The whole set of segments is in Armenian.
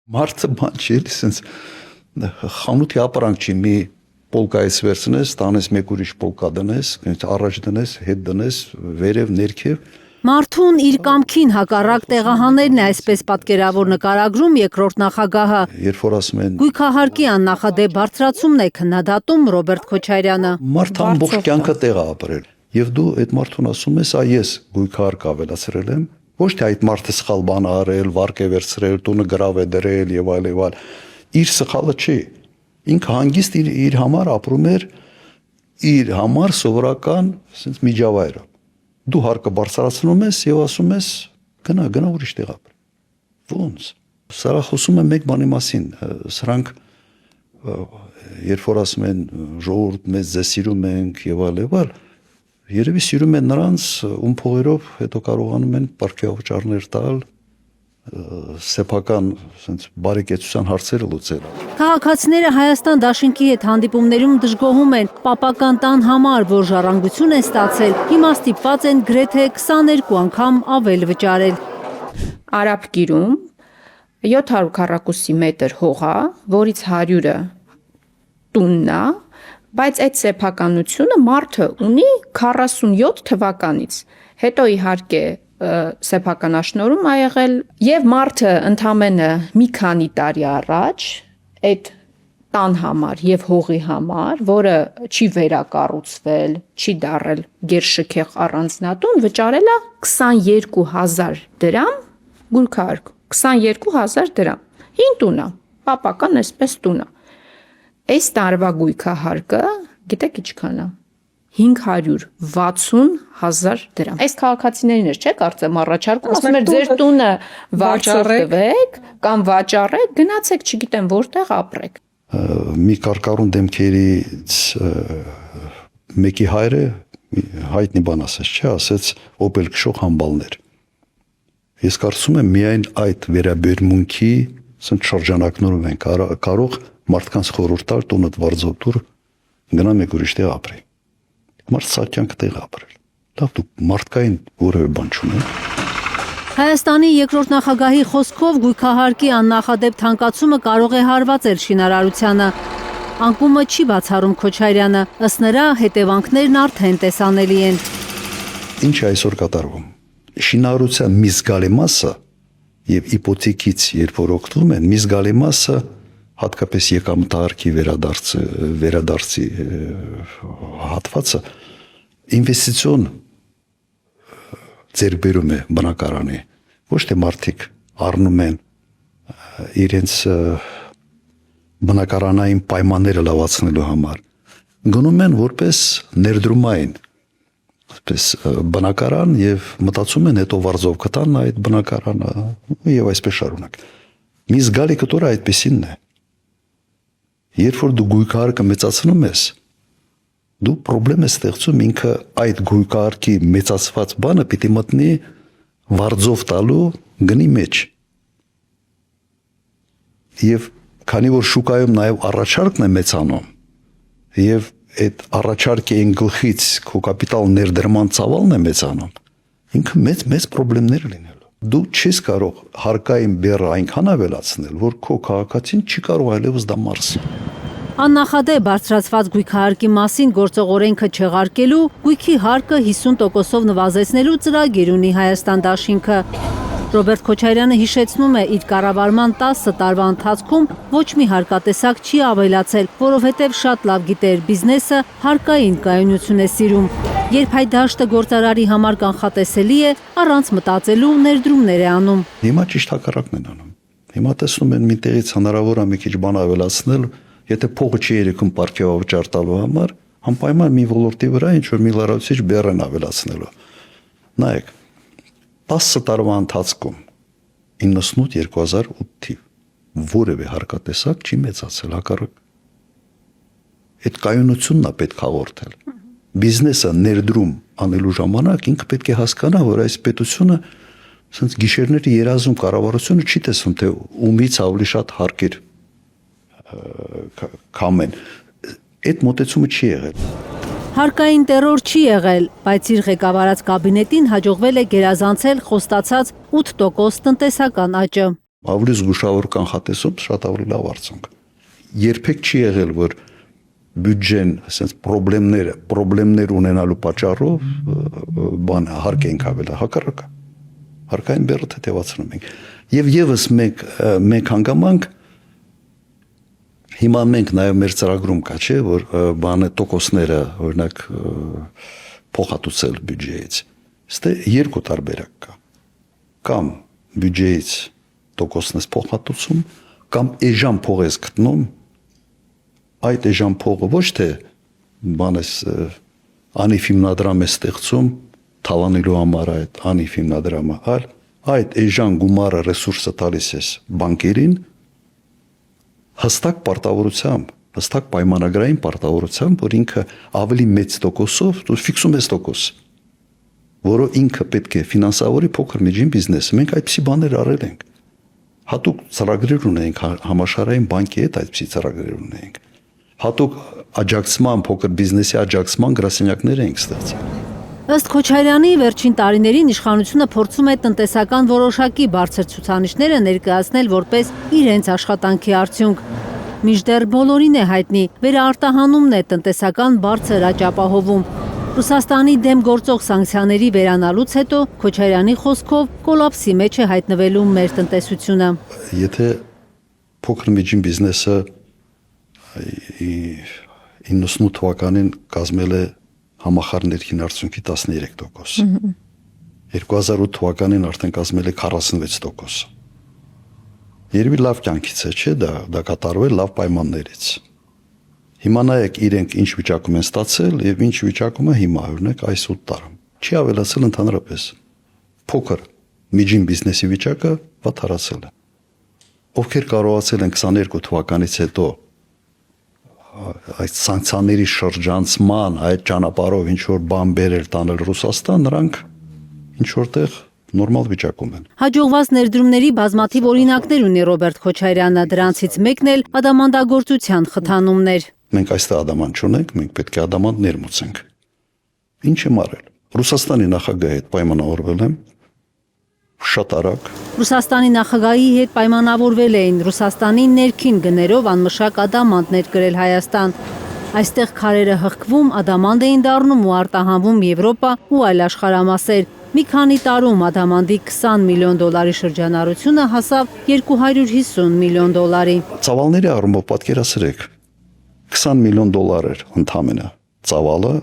Մարդը բան չի, sense խանութի ապրանք չի, մի պոլկայից վերցնես, տանես մեկ ուրիշ պոլկա դնես, առաջ դնես, հետ դնես, վերև, ներքև։ Մարդուն իր կամքին հակառակ տեղահաներն է այսպես պատկերավոր նկարագրում երկրորդ նախագահը։ Երբ որ ասում են Գույքահարկի աննախադեպ բարձրացումն է քննադատում Ռոբերտ Քոչարյանը։ Մարդը ամբողջ կյանքը տեղ է ապրել։ Եվ դու այդ մարդուն ասում ես, ես գույքահարկ ավելացրել եմ, ոչ թե այդ մարդը սխալ բան է արել, վարկ է վերցրել, տունը գրավ է դրել եւ այլ եւ այլ։ Իր սխալը չի։ Ինքը հանգիստ իր համար ապրում էր իր համար սովորական sense միջավայրը։ Դու հարկը բարձրացնում ես եւ ասում ես գնա ուրիշ տեղ ապր։ Ոնց։ Սա խոսում է մեկ բանի մասին, սրանք երբ որ ասում են ժողովուրդ մեզ ձեզ սիրում ենք եւ այլ, երևի սիրում են նրանց, ում փողերով հետո կարողանում են պարգևաճառներ տալ, սեփական sense բարեկեցության հարցերը լուծել։ Քաղաքացիները Հայաստան դաշինքի հետ հանդիպումներում դժգոհում են պապական տան համար, որ ժառանգություն է ստացել, հիմա ստիպված են գրեթե 22 անգամ ավել վճարել։ Արաբկիրում 700 քառակուսի մետր հող է, որից 100-ը տունն է, բայց այդ սեփականությունը մարդը ունի 47 թվականից։ Հետո իհարկե սեփականաշնորհում ա եղել եւ մարդը ընդամենը մի քանի տարի առաջ այդ տան համար եւ հողի համար, որը չի վերակառուցվել, չի դարել գերշքեղ առանձնատուն, վճարել է 22000 դրամ գույքահարկ, 22000 դրամ։ Հին տուն է, պապական այսպես տուն է։ Այս տարվա գույքահարկը գիտեք ինչքան է։ 560,000 դրամ։ Այս քաղաքացիներին չէ՞ կարծեմ առաջարկում, ասում են ձեր տունը վարձով տվեք կամ վաճառեք, գնացեք, չգիտեմ որտեղ ապրեք։ Մի կարկառուն դեմքերից մեկի հայրը հայտնի բան ասաց, չէ, ասեց օպել քշող համբալներ։ Ես կարծում եմ միայն այդ վերաբերմունքի շրջանակներում են կարող մարդկանց խորհուրդ տալ տունդ վարձով դուր գնա մեկ ուրիշ տեղ ապրի։ Մարդ սա կյանքը տեղ ապրել։ Լավ դու մարդկային որևէ բան չունես։ Հայաստանի երկրորդ նախագահի խոսքով գույքահարկի աննախադեպ թանկացումը կարող է հարվածել շինարարությանը։ Անկումը չի բացառում Քոչարյանը, ըստ նրա հետևանքներն արդեն տեսանելի են։ Ինչ է այսօր կատարվում։ Շինարարության մի զգալի մասը եւ իպոթեկից երբ որ օգտվում են, մի զգալի մասը հատկապես եկամտահարկի վերադարձի հատվածը ինվեստիցիոն ձեռքբերում է բնակարանի, ոչ թե մարդիկ առնում են իրենց բնակարանային պայմանները լավացնելու համար, գնում են որպես ներդրումային, այսպես բնակարան եւ մտածում են հետո վարձով կտան այդ բնակարանը եւ այսպես շարունակ։ Մի զգալի կտորը այդպեսինն է։ Երբ որ դու գույքահարկը մեծացնում ես, դու խնդրեմ ես ստեղծում ինքը այդ գույքահարկի մեծացված բանը պիտի մտնի վարձով տալու գնի մեջ։ Եվ քանի որ շուկայում նաև առաջարկն է մեծանում, եւ այդ առաջարկի գլխից քո կապիտալ ներդրման ծավալն է մեծանում, ինքը մեծ խնդիրներ լինելու։ Դու չես կարող հարկային բեռը այնքան ավելացնել, որ քո քաղաքացին չի կարող այլևս դա մարսի։ Աննախադեպ բարձրացված գույքահարկի մասին գործող օրենքը չեղարկելու, գույքի հարկը 50%-ով նվազեցնելու ծրագիր ունի Հայաստան դաշինքը։ Ռոբերտ Քոչարյանը հիշեցնում է, իր կառավարման 10 տարվա ընթացքում ոչ մի հարկատեսակ չի ավելացել, որովհետև շատ լավ գիտեր բիզնեսը հարկային կայունություն է սիրում։ Երբ այդ դաշտը գործարարի համար կանխատեսելի է, առանց մտածելու ներդրումներ է անում։ Հիմա ճիշտ հակառակն են անում։ Հիմա տեսնում են մի տեղից հնարավոր է մի քիչ բան ավելացնել, եթե փողը չի երեքում պարգևավճար տալու համար, անպայման մի ոլորտի վրա ինչ որ մի լրացուցիչ բեռ են ավելացնելու։ Նայեք, 10 տարվա ընթացքում 98-2008 թիվ որևէ հարկատեսակ չի մեծացել, հակառակ։ Այդ կայունությունն է պետք հաղորդել։ Բիզնեսը ներդրում անելու ժամանակ ինքը պետք է հասկանա, որ այս պետությունը ասենց գիշերների երազում կառավարությունը չի տեսնում, թե ումից ավելի շատ հարկեր կամեն։ Այդ մոտեցումը չի եղել։ Հարկային տերոր չի եղել, բայց իր ղեկավարած կաբինետին հաջողվել է գերազանցել խոստացած 8% տնտեսական աճը։ ավելի զգուշավոր կանխատեսում շատ ավելի լավ արդյունք։ Երբեք չի եղել, որ բյուջեն, ասենց խնդիրներ ունենալու պատճառով բան հարկ ենք ավել, հակառակը։ Հարկային բեռը թեթևացնում ենք։ Եվ եւս մեկ հանգամանք հիմա մենք նաև մեր ծրագրում կա, չէ, որ բանը տոկոսները, օրինակ, փոխհատուցել բյուջեից։ Ստե երկու տարբերակ կա։ Կամ բյուջեից տոկոսնես փոխհատուցում, կամ էժան փող ես գտնում, այդ էժան փողը ոչ թե բանես անիվ հիմնադրամ է ստեղծում թավանելու համար այդ անիվ հիմնադրամը, այլ այդ էժան գումարը ռեսուրսը տալիս ես բանկերին հստակ պարտավորությամբ, հստակ պայմանագրային պարտավորությամբ, որ ինքը ավելի մեծ տոկոսով ֆիքսում ես տոկոս, որը ինքը պետք է ֆինանսավորի փոքր միջին բիզնեսը։ Մենք այդպիսի բաներ արել ենք։ Հատուկ ծրագրեր ունենք համաշխարհային բանկի հետ այդպիսի ծրագրեր ունենք։ Հատուկ աջակցման, փոքր բիզնեսի աջակցման գրասենյակներ ենք ստեղծել։ Ըստ Քոչարյանի, վերջին տարիներին իշխանությունը փորձում է տնտեսական որոշակի բարձր ցուցանիշները ներկայացնել որպես իրենց աշխատանքի արդյունք։ Մինչդեռ բոլորին է հայտնի, վերարտահանումն է տնտեսական բարձր աճ ապահովում։ Ռուսաստանի դեմ գործող սանկցիաների վերանալուց հետո Քոչարյանի խոսքով կոլապսի մեջ է հայտնվելու մեր տնտեսությունը։ Եթե փոքր միջին բիզնեսը 98 թվականին կազմել է համախառն ներքին արդյունքի 13%, 2008 թվականին արդեն կազմել է 46%։ Երևի լավ կյանքից է, չէ՞, դա կատարվել լավ պայմաններից։ Հիմա նայեք իրենք ինչ վիճակում են ստացել եւ ինչ վիճակում է հիմա, օրինակ այս 8 տարում։ Չի ավելացել ընդհանրապես։ Փոքր միջին բիզնեսի վիճակը վատթարացել է։ Ովքեր կարողացել են 22 թվականից հետո այդ սանկցիաների շրջանցման այդ ճանապարհով ինչ որ բան բերել տանել Ռուսաստան, նրանք ինչ որտեղ նորմալ վիճակում են։ Հաջողված ներդրումների բազմաթիվ օրինակներ ունի Ռոբերտ Քոչարյանը, դրանցից մեկն էլ ադամանդագործության խթանումներ։ Մենք այստեղ ադամանդ չունենք, մենք պետք է ադամանդ ներմուծենք։ Ինչ եմ արել։ Ռուսաստանի նախագահի հետ պայմանավորվել եմ շատ արագ։ Ռուսաստանի նախագահի հետ պայմանավորվել էին Ռուսաստանի ներքին գներով անմշակ ադամանդ ներկրել Հայաստան։ Այստեղ քարերը հղկվում, ադամանդ էին դառնում ու արտահանվում Եվրոպա ու այլ աշխարհամասեր։ Մի քանի տարում ադամանդի $20 միլիոն շրջանառությունը հասավ $250 միլիոն։ Ծավալների առումով պատկերացրեք, $20 միլիոն էր ընդամենը ծավալը,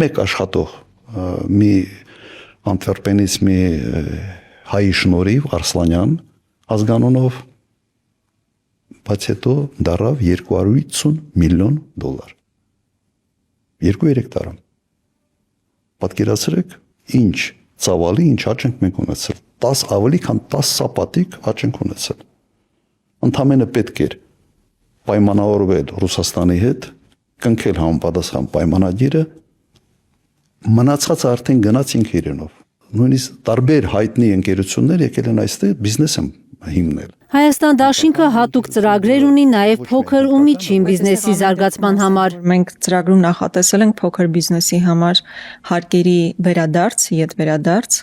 մեկ աշխատող մի Անտվերպենից մի հայի շնորհիվ Արսլանյան ազգանունով, բայց հետո դառավ $250 միլիոն։ 2-3 տարում։ Պատկերացրեք, ինչ ծավալի, ինչ աճ ենք մենք ունեցել, 10 ավելի քան 10 սապատիկ աճ ենք ունեցել։ Ընդամենը պետք էր պայմանավորվել Ռուսաստանի հետ, կնքել համապատասխան պայմանագիրը, մնացածը արդեն գնացինք իրենով։ Նույնիսկ տարբեր հայտնի ընկերություններ եկել են այստեղ բիզնես են հիմնել։ Հայաստան դաշինքը հատուկ ծրագրեր ունի նաև փոքր ու միջին բիզնեսի զարգացման համար։ Մենք ծրագրում նախատեսել ենք փոքր բիզնեսի համար հարկերի վերադարձ, յետ վերադարձ,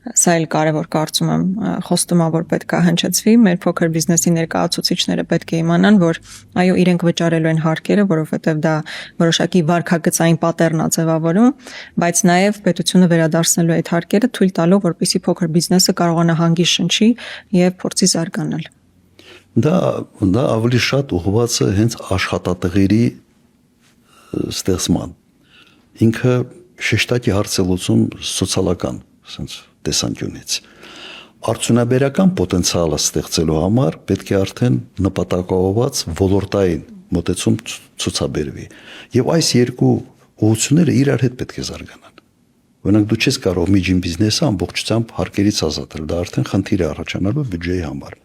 սա էլ կարևոր կարծում եմ խոստումա, որ պետք է հնչեցվի, մեր փոքր բիզնեսի ներկայացուցիչները պետք է իմանան, որ այո, իրենք վճարելու են հարկերը, որովհետև դա որոշակի վարկագծային պատեռն է ձևավորում, բայց նաև պետությունը վերադարձնելու այդ հարկերը թույլ տալով, որպեսզի փոքր բիզնեսը կարողանա հանգիստ շնչի եւ փորձի զարգանալ։ Դա ավելի շատ ուղղված է հենց աշխատատեղերի ստեղծման։ Ինքը շեշտակի հարց է լուծում սոցիալական sense տեսանկյունից։ Արդյունաբերական պոտենցիալը ստեղծելու համար պետք է արդեն նպատակաուղղված ոլորտային մոտեցում ցուցաբերվի։ Եվ այս երկու ուղղությունները իրար հետ պետք է զարգանան։ Օրինակ դու չես կարող միջին բիզնեսը ամբողջությամբ հարկերից ազատել, դա արդեն խնդիր է առաջանալու բյուջեի համար։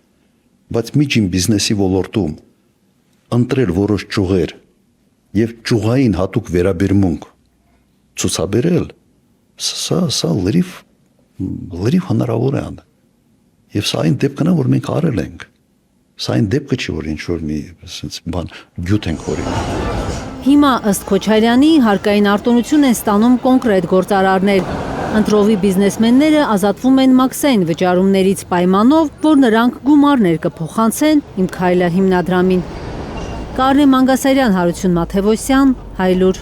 Բայց միջին բիզնեսի ոլորտում ընտրել որոշ ճյուղեր եւ ճյուղային հատուկ վերաբերմունք ցուցաբերել, սա լրիվ հնարավոր է անել։ Եվ սա այն դեպքն է, որ մենք արել ենք։ Սա այն դեպքը չի, որ ինչ-որ մի բան գյուտ ենք օրինակ։ Հիմա ըստ Քոչարյանի հարկային արտոնություն են ստանում կոնկրետ գործարարներ։ Ընտրովի բիզնեսմենները ազատվում են Մաքսային վճարումներից պայմանով, որ նրանք գումարներ կփոխանցեն «Իմ քայլը» հիմնադրամին։ Կարեն Մանգասարյան, Հարություն Մաթևոսյան, Հայլուր։